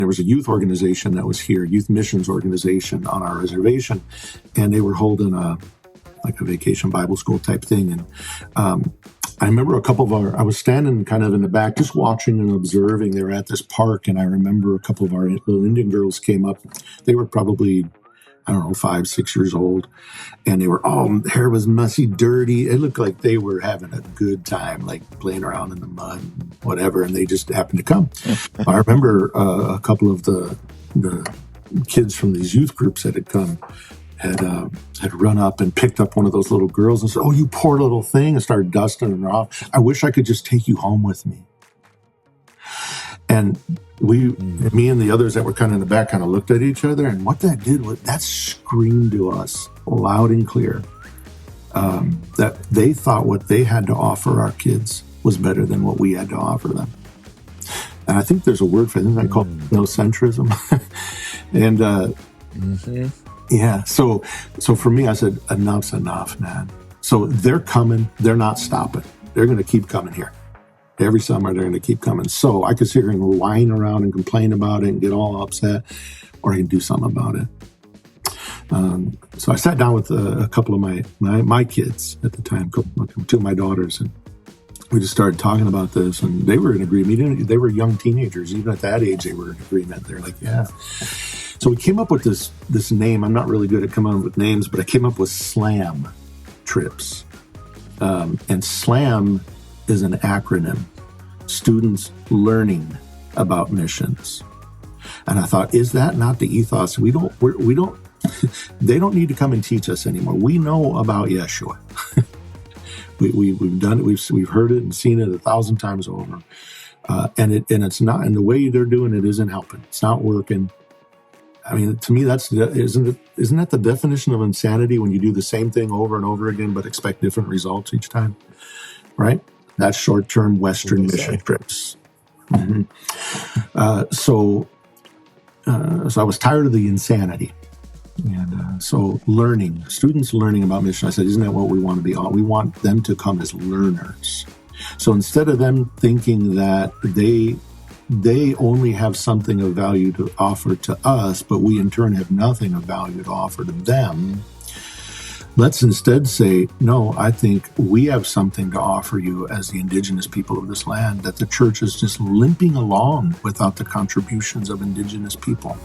There was a youth organization that was here, youth missions organization on our reservation, and they were holding a vacation Bible school type thing. And I remember I was standing kind of in the back, just watching and observing. They were at this park, and I remember a couple of our little Indian girls came up. They were probably, 5, 6 years old. And they were hair was messy, dirty. It looked like they were having a good time, like playing around in the mud, and whatever. And they just happened to come. I remember a couple of the kids from these youth groups that had come had run up and picked up one of those little girls and said, "Oh, you poor little thing," and started dusting her off. "I wish I could just take you home with me." And me and the others that were kind of in the back kind of looked at each other, and what that did was that screamed to us loud and clear that they thought what they had to offer our kids was better than what we had to offer them. And I think there's a word for it. I think I call it no-centrism. And yeah, so for me, I said, enough's enough, man. So they're coming. They're not stopping. They're going to keep coming here. Every summer, they're going to keep coming. So I could sit here and whine around and complain about it and get all upset, or I can do something about it. So I sat down with a couple of my kids at the time, two of my daughters, and we just started talking about this, and they were in agreement. They were young teenagers. Even at that age, they were in agreement. They're like, yeah. So we came up with this name. I'm not really good at coming up with names, but I came up with SLAM trips. And SLAM is an acronym, Students Learning About Missions. And I thought, is that not the ethos? We don't, they don't need to come and teach us anymore. We know about Yeshua. We've done it. We've heard it and seen it 1,000 times over. And it's not, and the way they're doing it isn't helping. It's not working. I mean, to me, isn't that the definition of insanity, when you do the same thing over and over again, but expect different results each time, right? That's short-term Western mission trips. Mm-hmm. So I was tired of the insanity. And so students learning about mission, I said, isn't that what we want to be? We want them to come as learners. So instead of them thinking that they only have something of value to offer to us, but we in turn have nothing of value to offer to them, let's instead say, no, I think we have something to offer you as the indigenous people of this land, that the church is just limping along without the contributions of indigenous people.